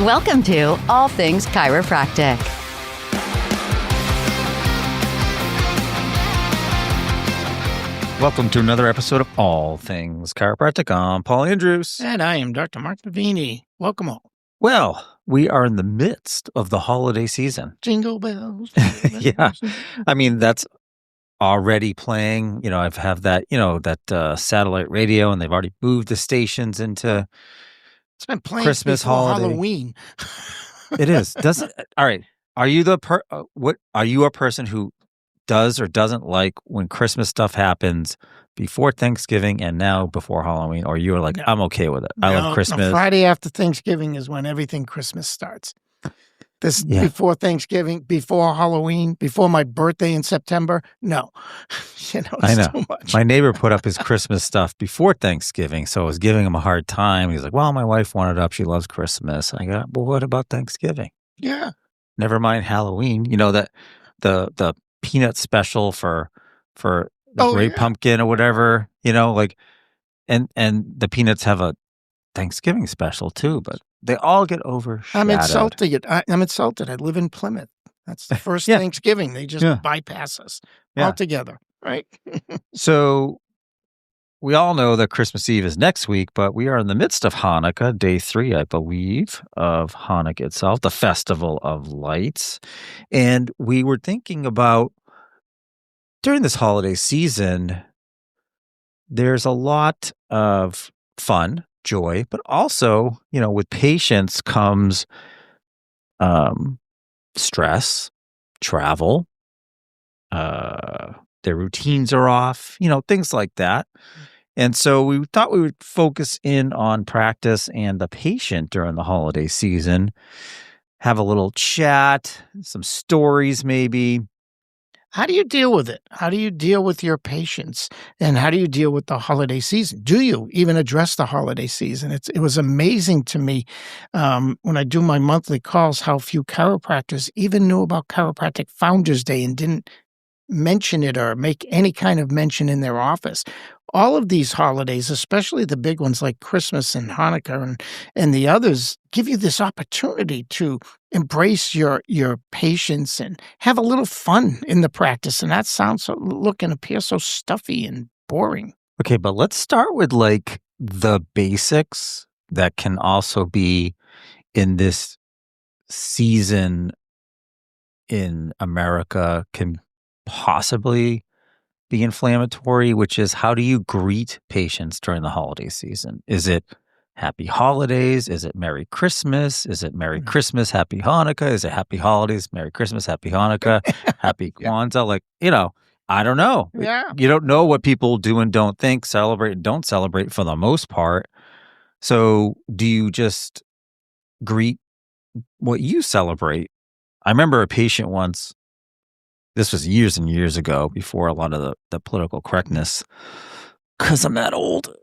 Welcome to All Things Chiropractic. Welcome to another episode of All Things Chiropractic. I'm Paul Andrews. And I am Dr. Mark Davini. Welcome all. Well, we are in the midst of the holiday season. Jingle bells. Yeah. I mean, that's already playing. You know, I've have that, that satellite radio, and they've already moved the stations into It's been playing Christmas before holiday. Halloween. It is. Doesn't all right. Are you are you a person who does or doesn't like when Christmas stuff happens before Thanksgiving and now before Halloween? Or you're like, No. I'm okay with it. I love Christmas. No, Friday after Thanksgiving is when everything Christmas starts. Before Thanksgiving, before Halloween, before my birthday in September. No. I know. Too much. My neighbor put up his Christmas stuff before Thanksgiving, so I was giving him a hard time. He's like, well, my wife wanted it up. She loves Christmas. I go, well, what about Thanksgiving? Yeah. Never mind Halloween. You know, that the peanut special for the Great Pumpkin or whatever, and the peanuts have a Thanksgiving special too, but they all get overshadowed. I'm insulted. I live in Plymouth. That's the first Thanksgiving. They just bypass us altogether, right? So we all know that Christmas Eve is next week, but we are in the midst of Hanukkah, day 3, I believe, of Hanukkah itself, the Festival of Lights. And we were thinking about, during this holiday season, there's a lot of fun, joy, but also, with patience comes stress, travel, their routines are off, things like that. And so we thought we would focus in on practice and the patient during the holiday season, have a little chat, some stories maybe. How do you deal with it? How do you deal with your patients? And how do you deal with the holiday season? Do you even address the holiday season? It was amazing to me when I do my monthly calls how few chiropractors even knew about Chiropractic Founders Day and didn't mention it or make any kind of mention in their office. All of these holidays, especially the big ones like Christmas and Hanukkah and the others, give you this opportunity to embrace your patients and have a little fun in the practice. And that sounds and appears so stuffy and boring. Okay, but let's start with like the basics that can also be in this season in America can possibly be inflammatory, which is, how do you greet patients during the holiday season? Is it Happy Holidays? Is it Merry Christmas? Is it Merry Christmas, Happy Hanukkah? Is it Happy Holidays, Merry Christmas, Happy Hanukkah, Happy Kwanzaa? Like, I don't know. Yeah. You don't know what people do and don't think, celebrate and don't celebrate for the most part. So do you just greet what you celebrate? I remember a patient once, this was years and years ago, before a lot of the political correctness, because I'm that old.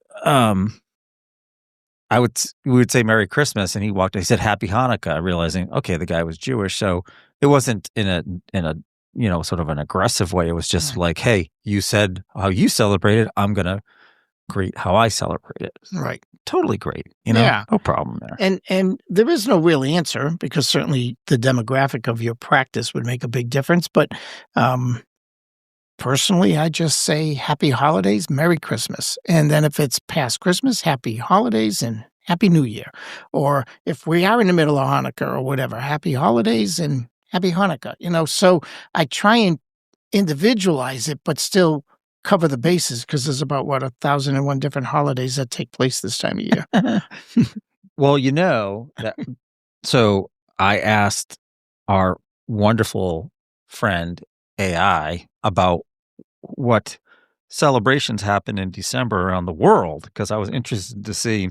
We would say Merry Christmas, and he said Happy Hanukkah, realizing, okay, the guy was Jewish, so it wasn't in a sort of an aggressive way. It was just like, hey, you said how you celebrated, I'm gonna greet how I celebrate it. Right. Totally great. Yeah. No problem there. And there is no real answer, because certainly the demographic of your practice would make a big difference. But personally, I just say Happy Holidays, Merry Christmas. And then if it's past Christmas, Happy Holidays and Happy New Year. Or if we are in the middle of Hanukkah or whatever, Happy Holidays and Happy Hanukkah. So I try and individualize it, but still cover the bases, because there's about 1,001 different holidays that take place this time of year. Well, so I asked our wonderful friend AI about what celebrations happen in December around the world, because I was interested to see,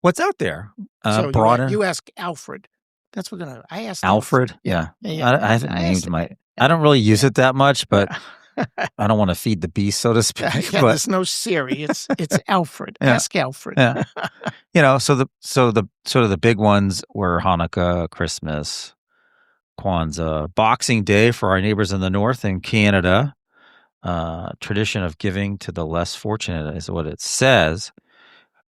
what's out there. So you ask Alfred. That's what I asked Alfred. Yeah. I haven't named I don't really use it that much, but I don't want to feed the beast, so to speak. Yeah, but there's no Siri. It's Alfred. Yeah. Ask Alfred. Yeah. So the sort of the big ones were Hanukkah, Christmas, Kwanzaa, Boxing Day for our neighbors in the north in Canada. Tradition of giving to the less fortunate is what it says.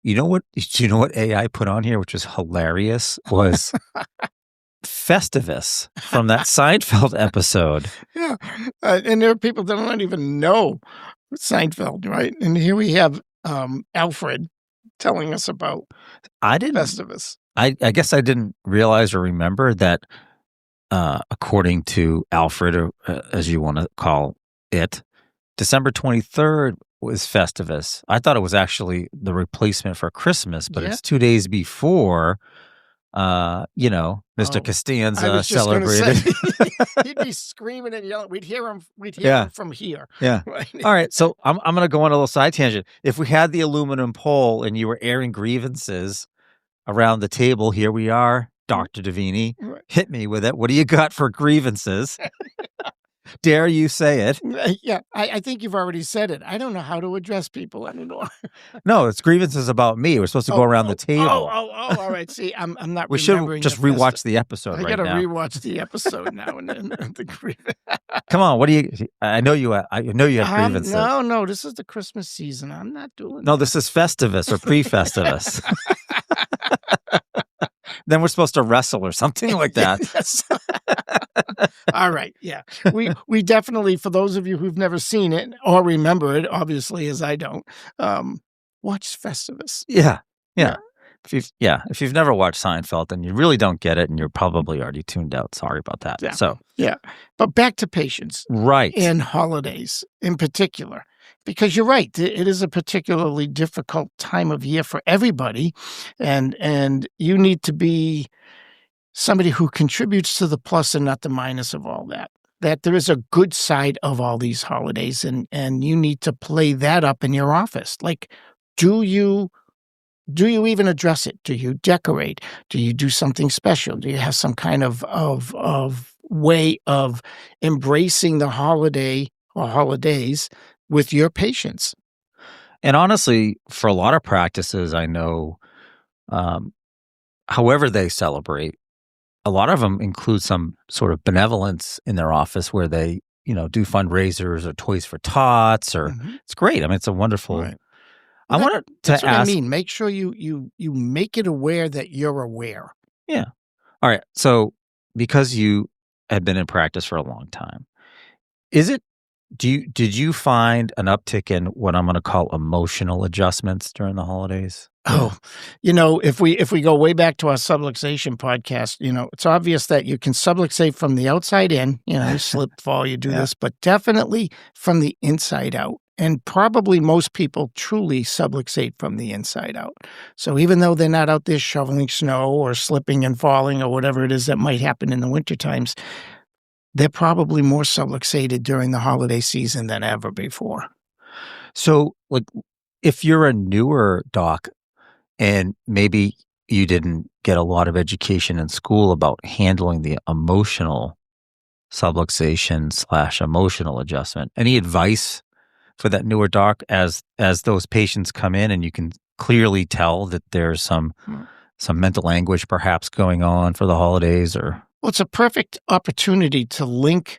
You know what? Do you know what AI put on here, which was hilarious? Was Festivus from that Seinfeld episode. Yeah. And there are people that don't even know Seinfeld, right? And here we have Alfred telling us about I didn't. Festivus. I guess I didn't realize or remember that. According to Alfred, or as you want to call it, December 23rd was Festivus. I thought it was actually the replacement for Christmas, but it's 2 days before. Mr. Costanza celebrated. Say, he'd be screaming and yelling. We'd hear him. Him from here. Yeah. Right? All right. So I'm going to go on a little side tangent. If we had the aluminum pole and you were airing grievances around the table, here we are, Dr. Davini. Right. Hit me with it. What do you got for grievances? Dare you say it? Yeah, I think you've already said it. I don't know how to address people anymore. No, it's grievances about me. We're supposed to go around the table. All right. See, I'm not. We should just rewatch the episode. I got to rewatch the episode now and then. Come on, what do you? I know you. I know you have grievances. No. This is the Christmas season. I'm not doing. No, this is Festivus or pre-Festivus. Then we're supposed to wrestle or something like that. All right. Yeah. We definitely, for those of you who've never seen it or remember it, obviously, as I don't, watch Festivus. Yeah. If you've never watched Seinfeld, then you really don't get it, and you're probably already tuned out. Sorry about that. Yeah. But back to patients. Right. And holidays in particular. Because you're right, it is a particularly difficult time of year for everybody, and you need to be somebody who contributes to the plus and not the minus of all that. That there is a good side of all these holidays, and you need to play that up in your office. Like, do you even address it? Do you decorate? Do you do something special? Do you have some kind of way of embracing the holiday or holidays with your patients? And honestly, for a lot of practices, I know, however they celebrate, a lot of them include some sort of benevolence in their office where they, do fundraisers or Toys for Tots, or it's great. I mean, it's a wonderful. Right. Well, that's what I mean. Make sure you make it aware that you're aware. Yeah. All right. So because you have been in practice for a long time, did you find an uptick in what I'm going to call emotional adjustments during the holidays? Oh, if we go way back to our subluxation podcast, it's obvious that you can subluxate from the outside in, you slip, fall, you do this, but definitely from the inside out. And probably most people truly subluxate from the inside out. So even though they're not out there shoveling snow or slipping and falling or whatever it is that might happen in the winter times, they're probably more subluxated during the holiday season than ever before. So, if you're a newer doc and maybe you didn't get a lot of education in school about handling the emotional subluxation / emotional adjustment, any advice for that newer doc as those patients come in and you can clearly tell that there's some mental anguish perhaps going on for the holidays? Or well, it's a perfect opportunity to link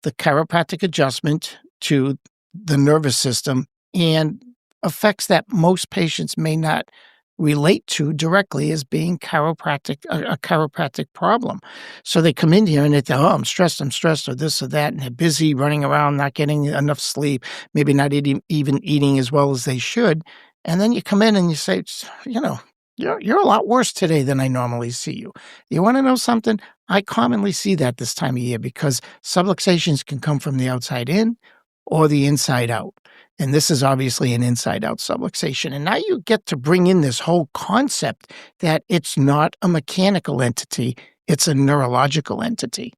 the chiropractic adjustment to the nervous system and effects that most patients may not relate to directly as being a chiropractic problem. So they come in here and they think, I'm stressed, or this or that, and they're busy running around, not getting enough sleep, maybe not even eating as well as they should. And then you come in and you say, you're a lot worse today than I normally see you. You want to know something? I commonly see that this time of year because subluxations can come from the outside in or the inside out. And this is obviously an inside-out subluxation. And now you get to bring in this whole concept that it's not a mechanical entity, it's a neurological entity.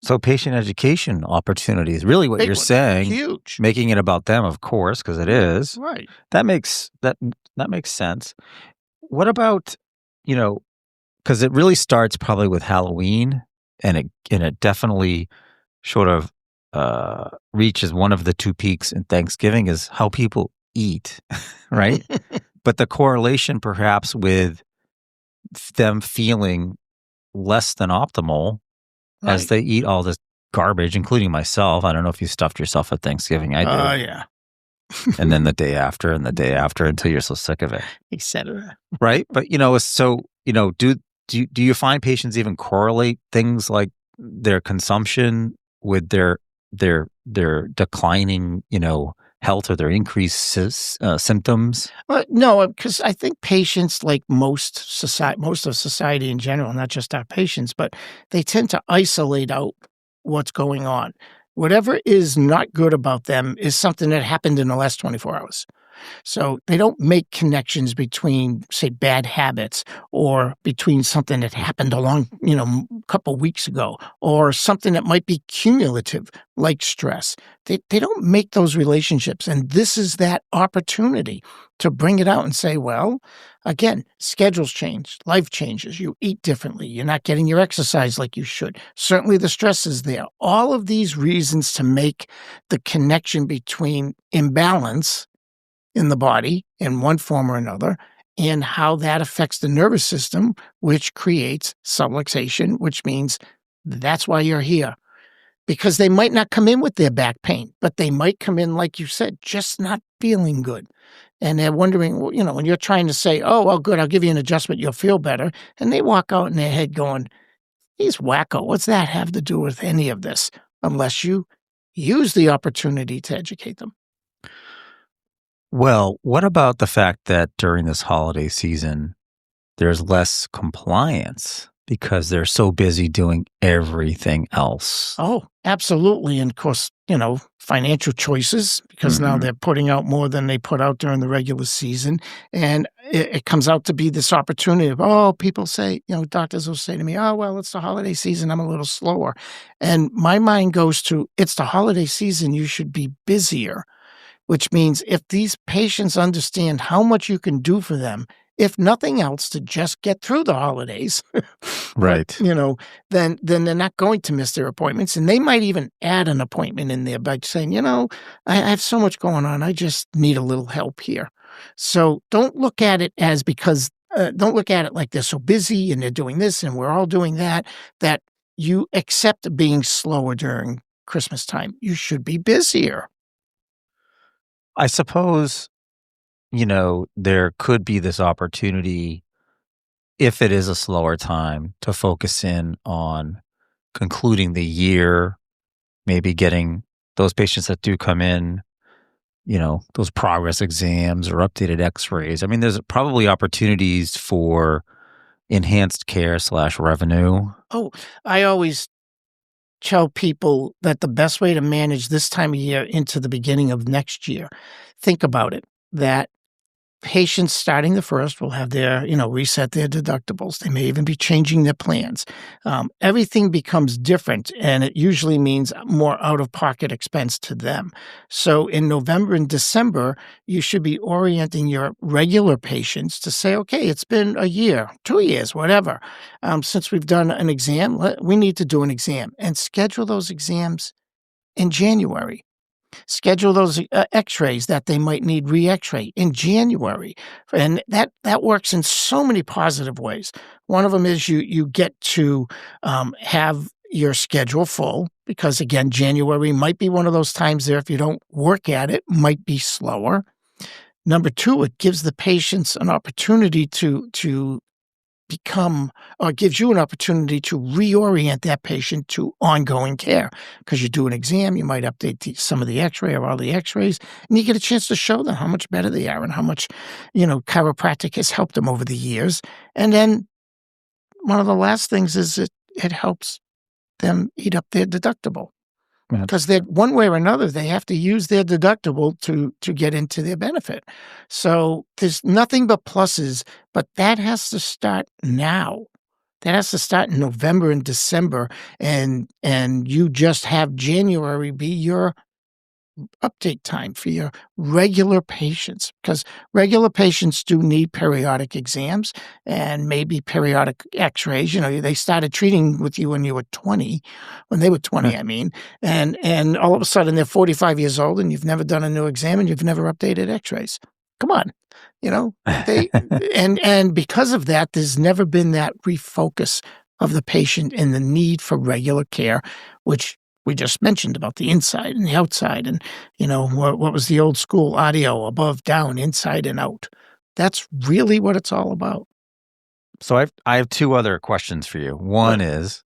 So patient education opportunities, really what you're saying. Huge. Making it about them, of course, because it is. Right. That makes sense. What about, because it really starts probably with Halloween, and it definitely sort of reaches one of the two peaks in Thanksgiving is how people eat, right? But the correlation perhaps with them feeling less than optimal as they eat all this garbage, including myself. I don't know if you stuffed yourself at Thanksgiving. I did. Oh, yeah. and then the day after and the day after until you're so sick of it. etc. Right. But, do you find patients even correlate things like their consumption with their declining, health or their increased symptoms? No, because I think patients, like most of society in general, not just our patients, but they tend to isolate out what's going on. Whatever is not good about them is something that happened in the last 24 hours. So they don't make connections between, say, bad habits or between something that happened a couple weeks ago or something that might be cumulative, like stress. They don't make those relationships. And this is that opportunity to bring it out and say, well, again, schedules change, life changes, you eat differently, you're not getting your exercise like you should. Certainly the stress is there. All of these reasons to make the connection between imbalance in the body in one form or another, and how that affects the nervous system, which creates subluxation, which means that's why you're here. Because they might not come in with their back pain, but they might come in, like you said, just not feeling good. And they're wondering, when you're trying to say, oh, well, good, I'll give you an adjustment, you'll feel better. And they walk out in their head going, he's wacko. What's that have to do with any of this? Unless you use the opportunity to educate them. Well, what about the fact that during this holiday season, there's less compliance because they're so busy doing everything else? Oh, absolutely. And of course, financial choices, because now they're putting out more than they put out during the regular season. And it comes out to be this opportunity of, people say, doctors will say to me, oh, well, it's the holiday season, I'm a little slower. And my mind goes to, it's the holiday season, you should be busier. Which means if these patients understand how much you can do for them, if nothing else, to just get through the holidays, right? Then they're not going to miss their appointments, and they might even add an appointment in there by saying, I have so much going on, I just need a little help here. So don't look at it as don't look at it like they're so busy and they're doing this and we're all doing that you accept being slower during Christmas time. You should be busier. I suppose, there could be this opportunity, if it is a slower time, to focus in on concluding the year, maybe getting those patients that do come in, those progress exams or updated x-rays. I mean, there's probably opportunities for enhanced care / revenue. Oh, I always tell people that the best way to manage this time of year into the beginning of next year, think about it, that patients starting the first will have their, reset their deductibles. They may even be changing their plans. Everything becomes different, and it usually means more out-of-pocket expense to them. So in November and December, you should be orienting your regular patients to say, okay, it's been a year, 2 years, whatever. Since we've done an exam, we need to do an exam, and schedule those exams in January. Schedule those x-rays that they might need re-x-ray in January. And that works in so many positive ways. One of them is you get to have your schedule full because, again, January might be one of those times there, if you don't work at it, might be slower. Number two, it gives the patients an opportunity to become, or gives you an opportunity to reorient that patient to ongoing care. Because you do an exam, you might update some of the x-ray or all the x-rays, and you get a chance to show them how much better they are and how much, chiropractic has helped them over the years. And then one of the last things is it helps them eat up their deductible. Because they're one way or another, they have to use their deductible to get into their benefit. So there's nothing but pluses, but that has to start now. That has to start in November and December, and you just have January be your update time for your regular patients, because regular patients do need periodic exams and maybe periodic x-rays. They started treating with you when you were 20, when they were 20, I mean, and all of a sudden they're 45 years old and you've never done a new exam and you've never updated x-rays. Come on, they, and because of that, there's never been that refocus of the patient and the need for regular care, which we just mentioned about the inside and the outside and, what was the old school audio, above, down, inside, and out. That's really what it's all about. So I have two other questions for you. One is,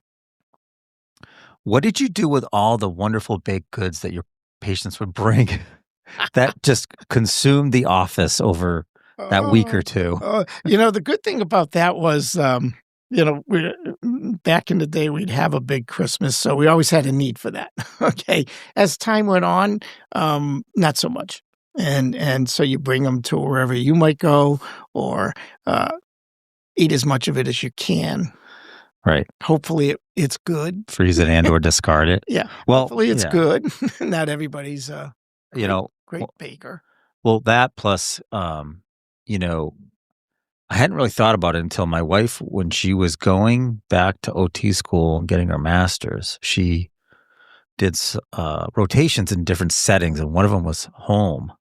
what did you do with all the wonderful baked goods that your patients would bring that just consumed the office over that week or two? The good thing about that was, back in the day, we'd have a big Christmas, so we always had a need for that. Okay. As time went on, not so much. And so you bring them to wherever you might go, or eat as much of it as you can. Right. Hopefully it's good. Freeze it and or discard it. Yeah. Well, hopefully it's good. Not everybody's great baker. Well, that plus, I hadn't really thought about it until my wife, when she was going back to OT school and getting her master's, she did rotations in different settings, and one of them was home.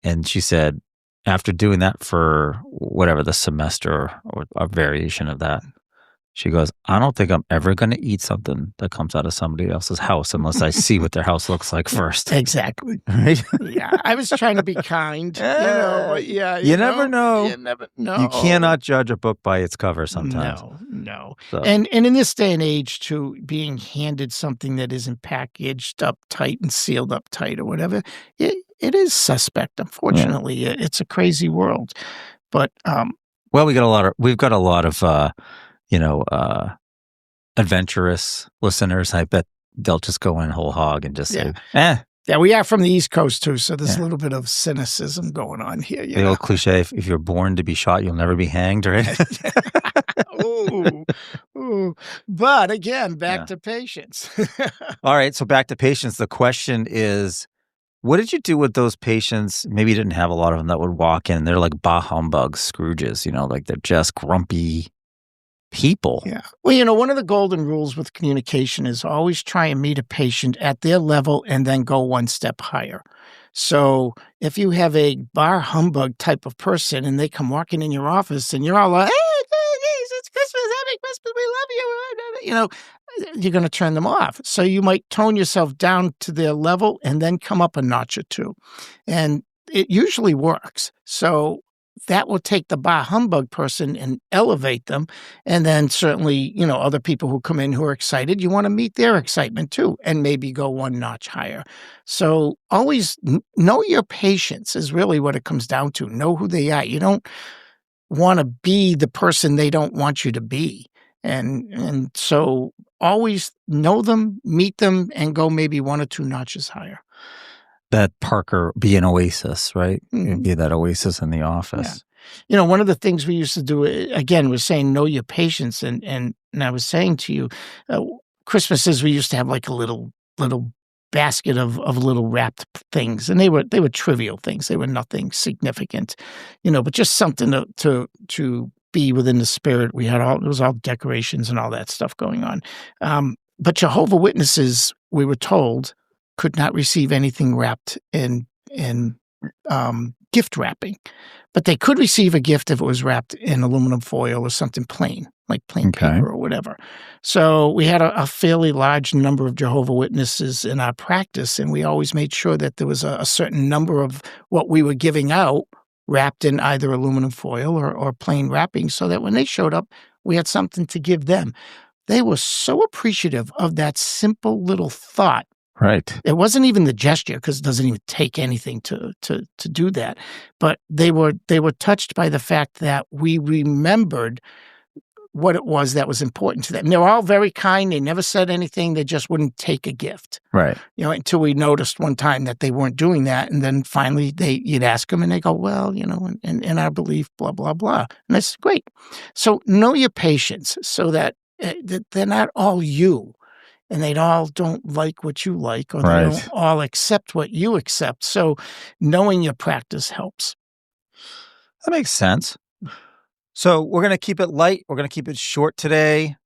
And she said, after doing that for whatever the semester or a variation of that, she goes, I don't think I'm ever going to eat something that comes out of somebody else's house unless I see what their house looks like first. Exactly. Right? Yeah. I was trying to be kind, but yeah. You never know. You never know. You cannot judge a book by its cover sometimes. No. So. And in this day and age, too, being handed something that isn't packaged up tight and sealed up tight or whatever, it is suspect. Unfortunately, it's a crazy world. But well, we've got a lot of adventurous listeners. I bet they'll just go in whole hog and just say, Yeah, we are from the East Coast too, so there's a little bit of cynicism going on here. The old cliche: if you're born to be shot, you'll never be hanged, right? Ooh. But again, back to patients. All right, so back to patients. The question is, what did you do with those patients? Maybe you didn't have a lot of them that would walk in. They're like bah humbug Scrooges, like they're just grumpy people. Yeah. Well, one of the golden rules with communication is always try and meet a patient at their level and then go one step higher. So if you have a bar humbug type of person and they come walking in your office and you're all like, hey, it's Christmas, happy Christmas, we love you, you're going to turn them off. So you might tone yourself down to their level and then come up a notch or two. And it usually works. So that will take the bah humbug person and elevate them. And then certainly, other people who come in who are excited, you want to meet their excitement too, and maybe go one notch higher. So always know your patients is really what it comes down to. Know who they are. You don't want to be the person they don't want you to be. And so always know them, meet them, and go maybe one or two notches higher. That Parker be an oasis, right? Mm-hmm. Be that oasis in the office. Yeah. One of the things we used to do, again, was saying know your patients. And I was saying to you, Christmases, we used to have like a little basket of little wrapped things. And they were trivial things. They were nothing significant, but just something to be within the spirit. It was all decorations and all that stuff going on. But Jehovah's Witnesses, we were told, could not receive anything wrapped in gift wrapping, but they could receive a gift if it was wrapped in aluminum foil or something plain, like plain paper or whatever. So we had a fairly large number of Jehovah's Witnesses in our practice, and we always made sure that there was a certain number of what we were giving out wrapped in either aluminum foil or plain wrapping, so that when they showed up, we had something to give them. They were so appreciative of that simple little thought. Right. It wasn't even the gesture, because it doesn't even take anything to do that. But they were touched by the fact that we remembered what it was that was important to them. And they were all very kind. They never said anything. They just wouldn't take a gift. Right. Until we noticed one time that they weren't doing that. And then finally you'd ask them and they go, well, in our belief, blah, blah, blah. And that's great. So know your patients so that they're not all you. And they all don't like what you like, or they don't all accept what you accept. So knowing your practice helps. That makes sense. So we're going to keep it light. We're going to keep it short today.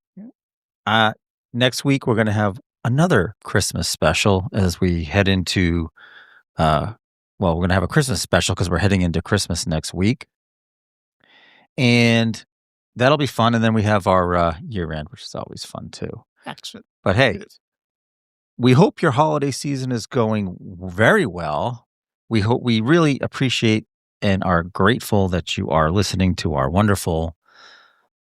Next week, we're going to have another Christmas special as we head into, we're going to have a Christmas special because we're heading into Christmas next week. And that'll be fun. And then we have our year end, which is always fun too. Excellent. But hey, we hope your holiday season is going very well. We really appreciate and are grateful that you are listening to our wonderful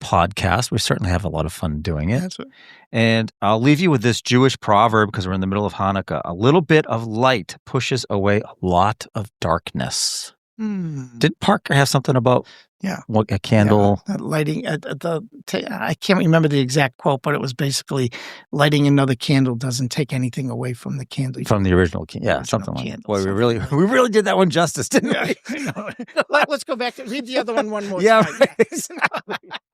podcast. We certainly have a lot of fun doing it. That's right. And I'll leave you with this Jewish proverb because we're in the middle of Hanukkah. A little bit of light pushes away a lot of darkness. Didn't Parker have something about a candle? Yeah, lighting I can't remember the exact quote, but it was basically lighting another candle doesn't take anything away from the candle. From the original candle. Yeah, something like that. Boy, we really did that one justice, didn't we? Let's go back to read the other one more time. Right.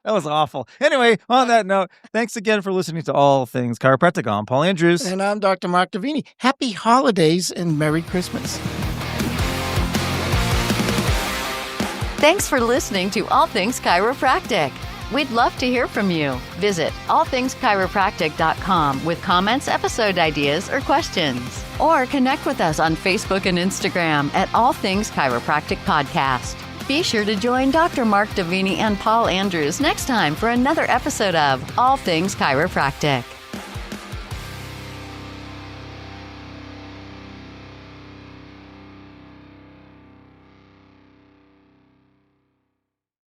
That was awful. Anyway, on that note, thanks again for listening to All Things Chiropractic. I'm Paul Andrews. And I'm Dr. Mark Davini. Happy holidays and Merry Christmas. Thanks for listening to All Things Chiropractic. We'd love to hear from you. Visit allthingschiropractic.com with comments, episode ideas, or questions. Or connect with us on Facebook and Instagram at All Things Chiropractic Podcast. Be sure to join Dr. Mark Davini and Paul Andrews next time for another episode of All Things Chiropractic.